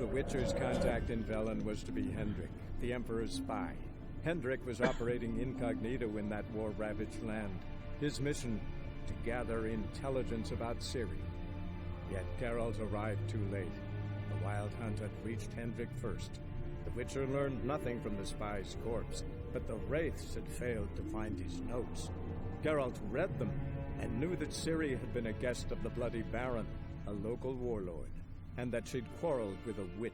The Witcher's contact in Velen was to be Hendrik, the Emperor's spy. Hendrik was operating incognito in that war-ravaged land. His mission, to gather intelligence about Ciri. Yet Geralt arrived too late. The Wild Hunt had reached Hendrik first. The Witcher learned nothing from the spy's corpse, but the Wraiths had failed to find his notes. Geralt read them and knew that Ciri had been a guest of the Bloody Baron, a local warlord, and that she'd quarreled with a witch.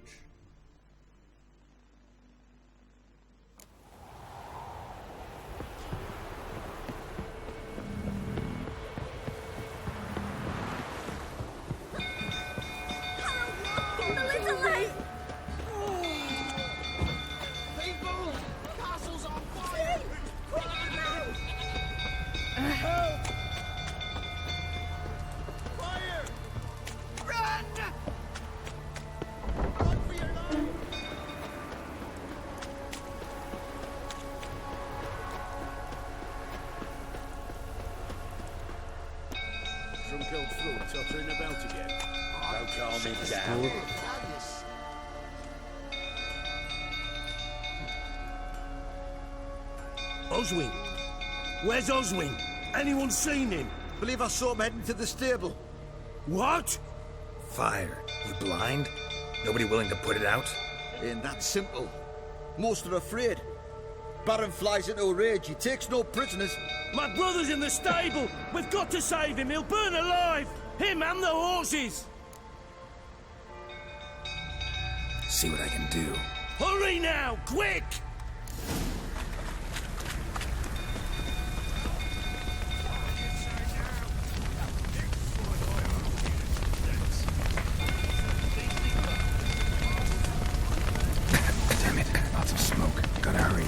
Tottering about again. Don't calm me down. Oswin! Where's Oswin? Anyone seen him? Believe I saw him heading to the stable. What? Fire. You blind? Nobody willing to put it out? Ain't that simple. Most are afraid. Baron flies into a rage. He takes no prisoners. My brother's in the stable! We've got to save him! He'll burn alive! Him and the horses! See what I can do. Hurry now! Quick! Damn it. Lots of smoke. Gotta hurry.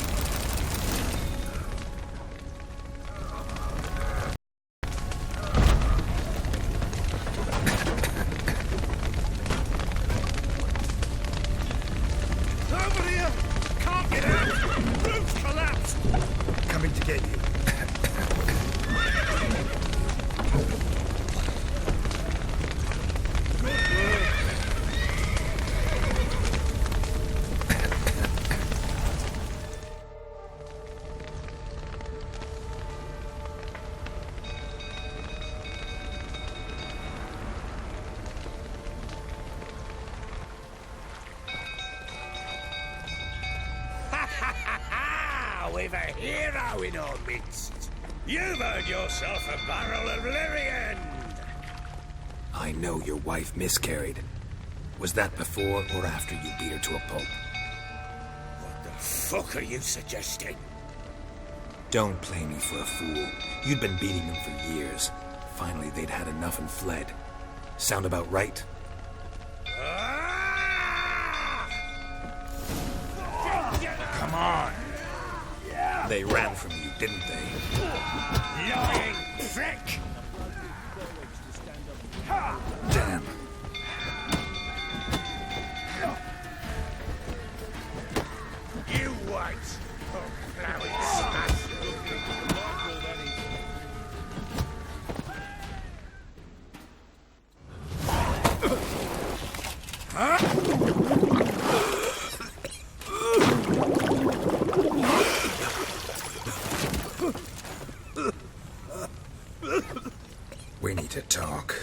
We've a hero in our midst. You've earned yourself a barrel of Lyrian. I know your wife miscarried. Was that before or after you beat her to a pulp? What the fuck are you suggesting? Don't play me for a fool. You'd been beating them for years. Finally, they'd had enough and fled. Sound about right? Come on! They ran from you, didn't they? Lying prick! Damn. You wait! Oh, plowing smash! We need to talk.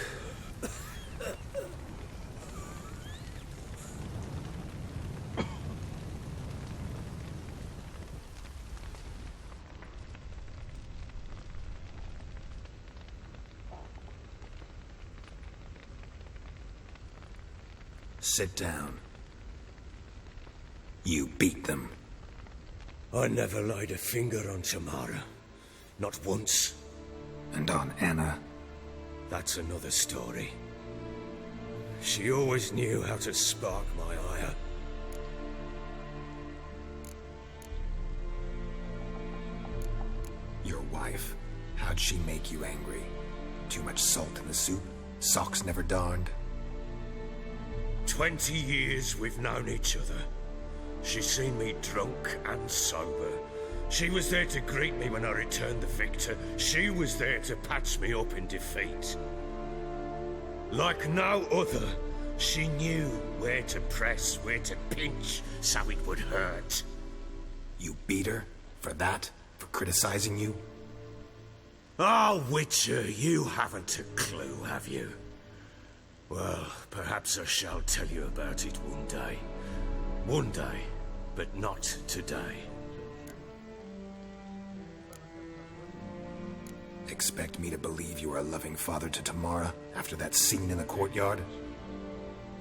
Sit down. You beat them. I never laid a finger on Tamara. Not once. And on Anna? That's another story. She always knew how to spark my ire. Your wife? How'd she make you angry? Too much salt in the soup? Socks never darned? 20 years we've known each other. She's seen me drunk and sober. She was there to greet me when I returned the victor. She was there to patch me up in defeat. Like no other, She knew where to press, where to pinch, so it would hurt. You beat her? For that? For criticizing you? Oh, Witcher, you haven't a clue, have you? Well, perhaps I shall tell you about it one day. One day, but not today. Expect me to believe you are a loving father to Tamara after that scene in the courtyard?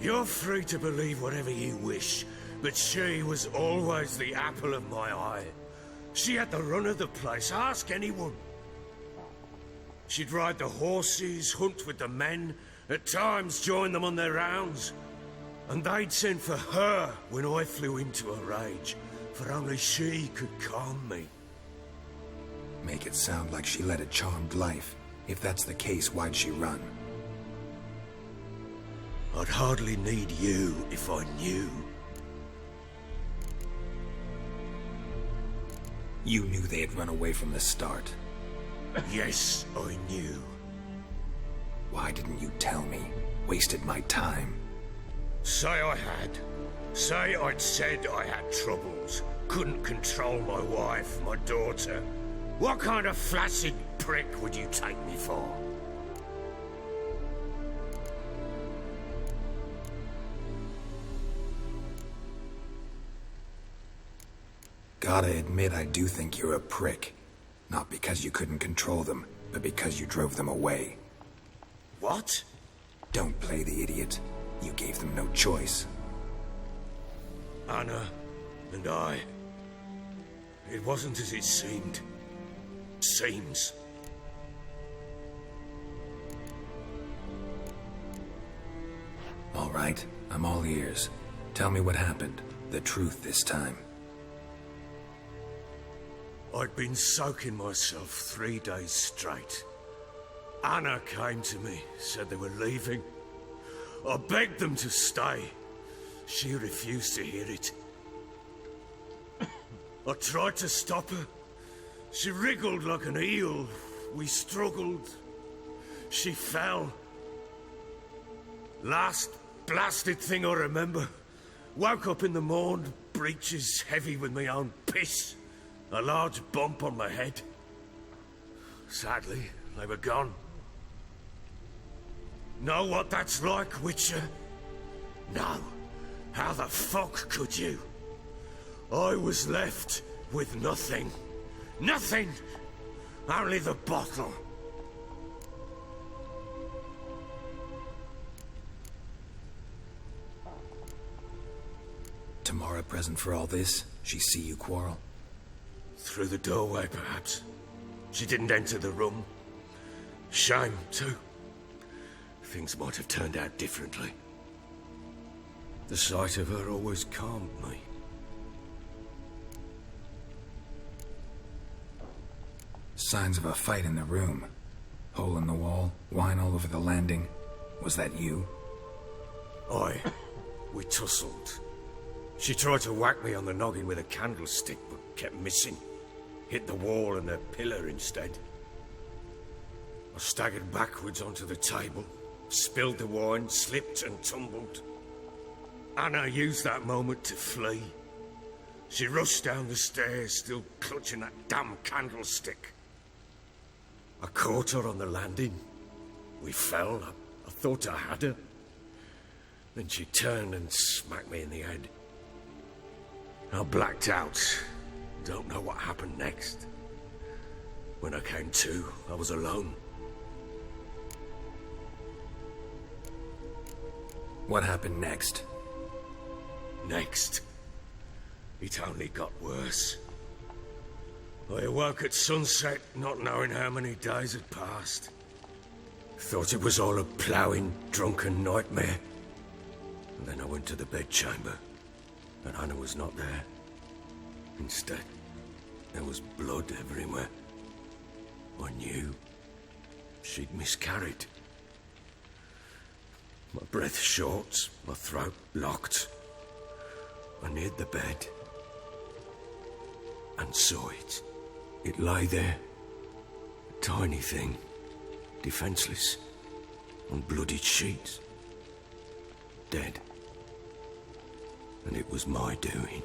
You're free to believe whatever you wish, but she was always the apple of my eye. She had the run of the place, ask anyone. She'd ride the horses, hunt with the men, at times join them on their rounds. And they'd send for her when I flew into a rage, for only she could calm me. Make it sound like she led a charmed life. If that's the case, why'd she run? I'd hardly need you if I knew. You knew they had run away from the start. Yes, I knew. Why didn't you tell me? Wasted my time. Say I had. Say I'd said I had troubles. Couldn't control my wife, my daughter. What kind of flaccid prick would you take me for? Gotta admit, I do think you're a prick. Not because you couldn't control them, but because you drove them away. What? Don't play the idiot. You gave them no choice. Anna and I... It wasn't as it seemed. Seems. All right, I'm all ears. Tell me what happened. The truth this time. I'd been soaking myself 3 days straight. Anna came to me, said they were leaving. I begged them to stay. She refused to hear it. I tried to stop her. She wriggled like an eel. We struggled. She fell. Last blasted thing I remember. Woke up in the morn, breeches heavy with my own piss. A large bump on my head. Sadly, they were gone. Know what that's like, Witcher? No. How the fuck could you? I was left with nothing. Nothing! Only the bottle. Tamara present for all this? She see you quarrel? Through the doorway, perhaps. She didn't enter the room. Shame, too. Things might have turned out differently. The sight of her always calmed me. Signs of a fight in the room. Hole in the wall, wine all over the landing. Was that you? Aye. We tussled. She tried to whack me on the noggin with a candlestick, but kept missing. Hit the wall and a pillar instead. I staggered backwards onto the table, spilled the wine, slipped and tumbled. Anna used that moment to flee. She rushed down the stairs, still clutching that damn candlestick. I caught her on the landing. We fell. I thought I had her. Then she turned and smacked me in the head. I blacked out. Don't know what happened next. When I came to, I was alone. What happened next? Next, it only got worse. I awoke at sunset, not knowing how many days had passed. Thought it was all a ploughing, drunken nightmare. And then I went to the bedchamber, and Anna was not there. Instead, there was blood everywhere. I knew she'd miscarried. My breath short, my throat locked. I neared the bed and saw it. It lay there, a tiny thing, defenseless, on bloodied sheets. dead. And it was my doing.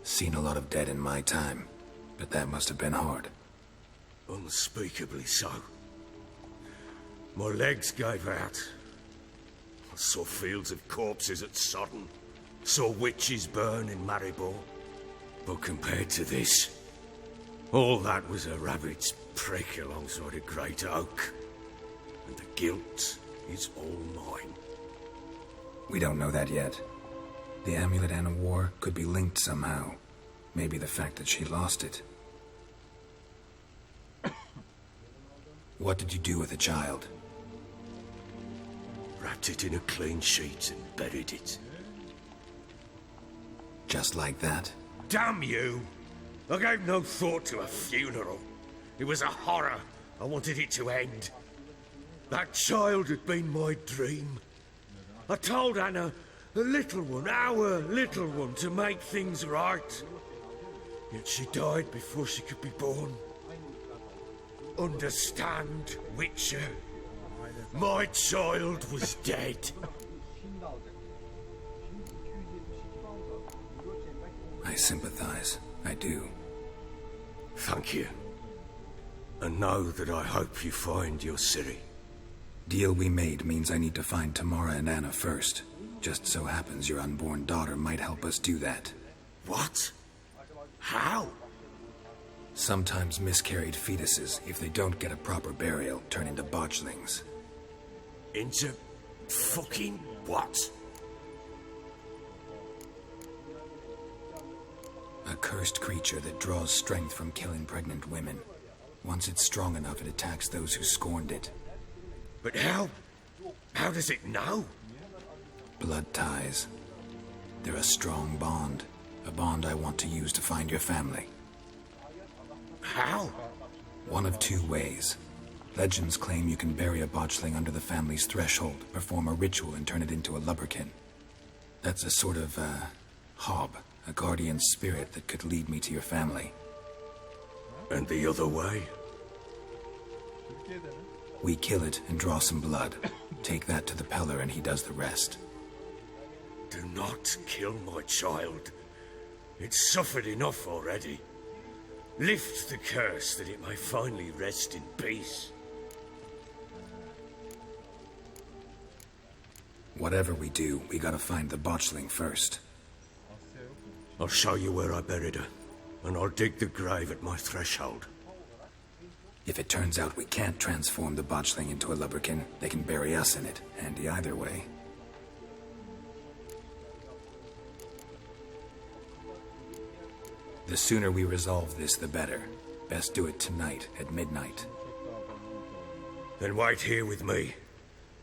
Seen a lot of dead in my time, but that must have been hard. Unspeakably so. My legs gave out. I saw fields of corpses at Sodden. Saw witches burn in Maribor. But compared to this, all that was a rabbit's prick alongside a great oak. And the guilt is all mine. We don't know that yet. The amulet Anna wore could be linked somehow. Maybe the fact that she lost it. What did you do with the child? Wrapped it in a clean sheet and buried it. Just like that? Damn you! I gave no thought to a funeral. It was a horror. I wanted it to end. That child had been my dream. I told Anna, the little one, our little one, to make things right. Yet she died before she could be born. Understand, Witcher? My child was dead. I sympathize. I do. Thank you. And know that I hope you find your Ciri. Deal we made means I need to find Tamara and Anna first. Just so happens your unborn daughter might help us do that. What? How? Sometimes miscarried fetuses, if they don't get a proper burial, turn into botchlings. Into fucking what? A cursed creature that draws strength from killing pregnant women. Once it's strong enough, it attacks those who scorned it. But how? How does it know? Blood ties. They're a strong bond. A bond I want to use to find your family. How? One of two ways. Legends claim you can bury a botchling under the family's threshold, perform a ritual, and turn it into a lubberkin. That's a sort of, hob, a guardian spirit that could lead me to your family. And the other way? We kill it and draw some blood. Take that to the Peller and he does the rest. Do not kill my child. It's suffered enough already. Lift the curse that it may finally rest in peace. Whatever we do, we gotta find the botchling first. I'll show you where I buried her, and I'll dig the grave at my threshold. If it turns out we can't transform the botchling into a lubberkin, they can bury us in it. Handy either way. The sooner we resolve this, the better. Best do it tonight, at midnight. Then wait here with me.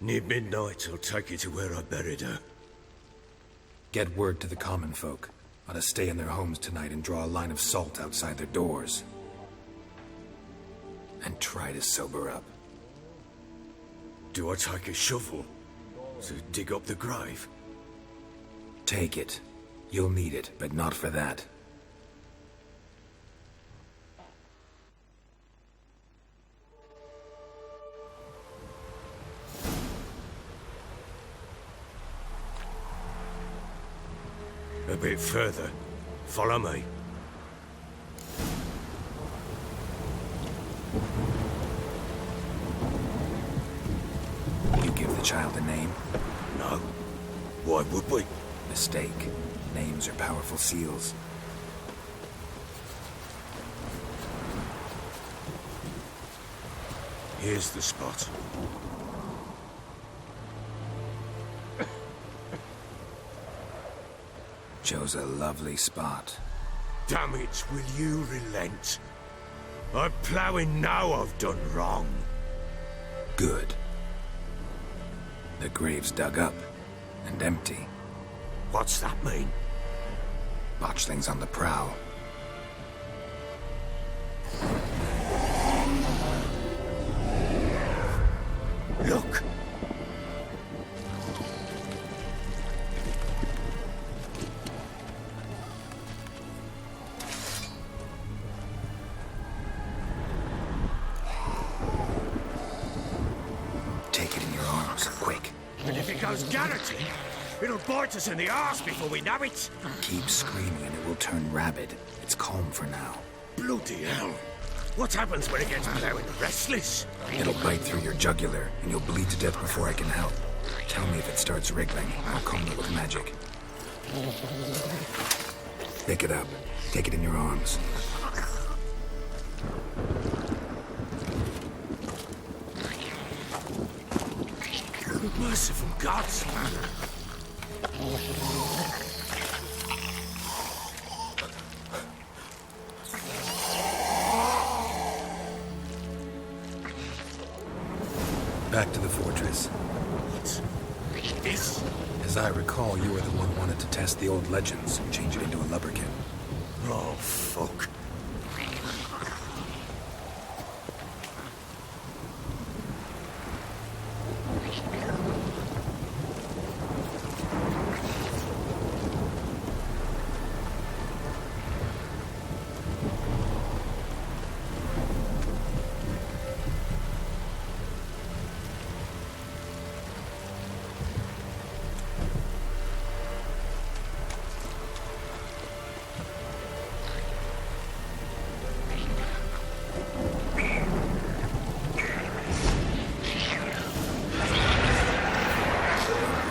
Near midnight, I'll take you to where I buried her. Get word to the common folk. Ought to stay in their homes tonight and draw a line of salt outside their doors. And try to sober up. Do I take a shovel to dig up the grave? Take it. You'll need it, but not for that. A bit further. Follow me. You give the child a name? No. Why would we? Mistake. Names are powerful seals. Here's the spot. Chose a lovely spot. Damn it, will you relent? I'm ploughing now I've done wrong. Good. The grave's dug up and empty. What's that mean? Botchling's on the prowl. Look! house, quick. And if it goes garroting, it'll bite us in the arse before we know it. Keep screaming and it will turn rabid. It's calm for now. Bloody hell. What happens when it gets blowing restless? It'll bite through your jugular, and you'll bleed to death before I can help. Tell me if it starts wriggling. I'll calm it with magic. Pick it up. Take it in your arms. Merciful gods! Back to the fortress. What's this? As I recall, you were the one who wanted to test the old legends and change it into a lubberkin. Oh, fuck.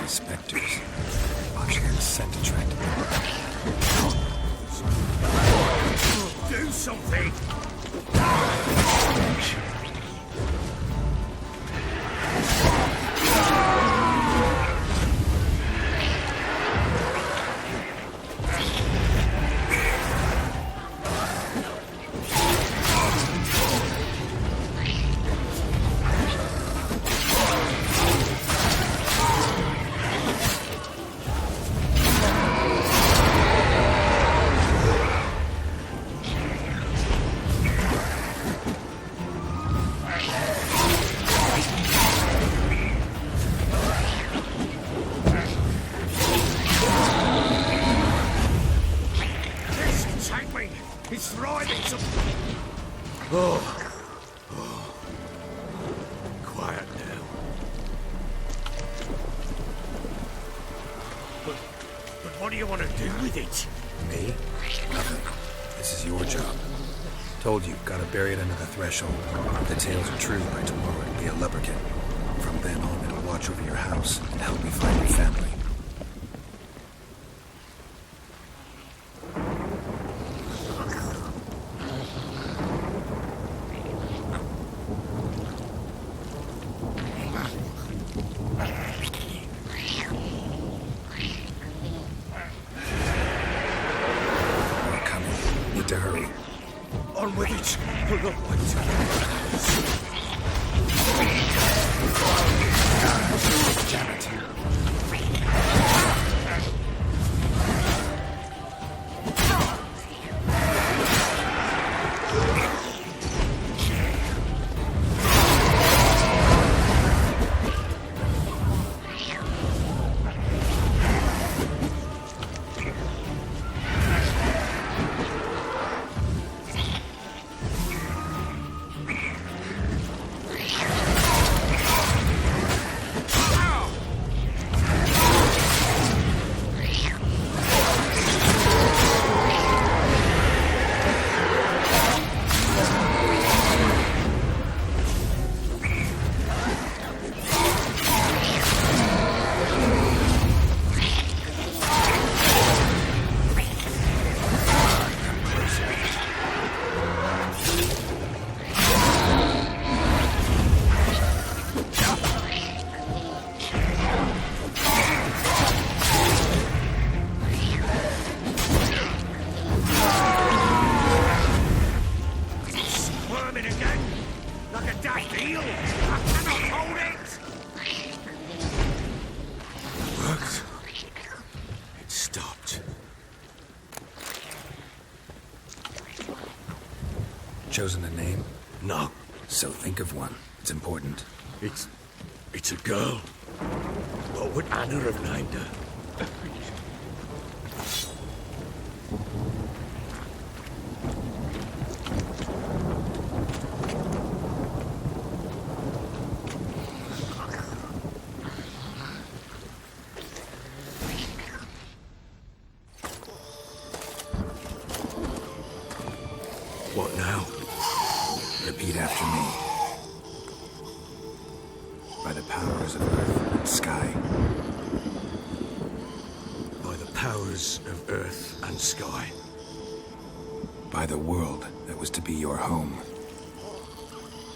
Spectres. Watch their scent attract. Do something! He's thriving some... Oh. Quiet now. But what do you want to do with it? Me? Nothing. This is your job. Told you, gotta bury it under the threshold. If the tales are true, by tomorrow it'll be a lubberkin. From then on, it'll watch over your house and help me find your family. To hurry. On with it! Damn it. Chosen a name? No. So think of one. It's important. It's a girl. What would Anna have named her? by the powers of earth and sky. By the powers of earth and sky. By the world that was to be your home.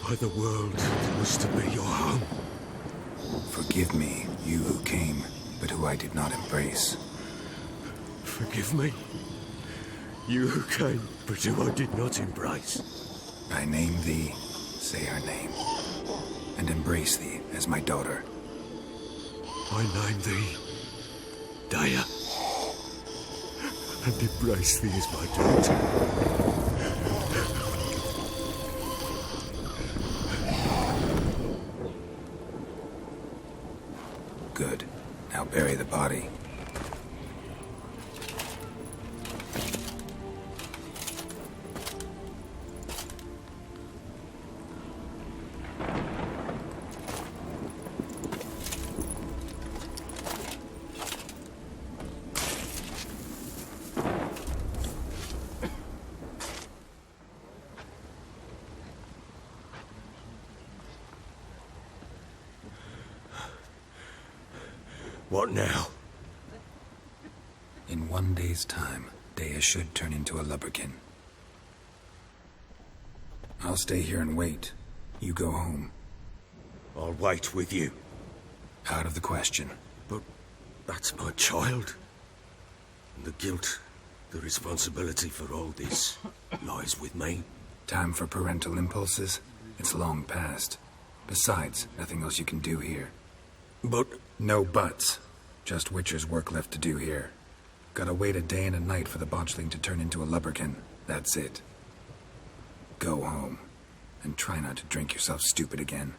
By the world that was to be your home. Forgive me, you who came, but who I did not embrace. Forgive me. You who came, but who I did not embrace. I name thee, say her name, and embrace thee as my daughter. I name thee, Daya, and embrace thee as my daughter. Good. Now bury the body. What now? In 1 day's time, Dea should turn into a lubberkin. I'll stay here and wait. You go home. I'll wait with you. Out of the question. But that's my child. And the guilt, the responsibility for all this lies with me. Time for parental impulses? It's long past. Besides, nothing else you can do here. But No buts. Just Witcher's work left to do here. Gotta wait a day and a night for the botchling to turn into a lubberkin. That's it. Go home. And try not to drink yourself stupid again.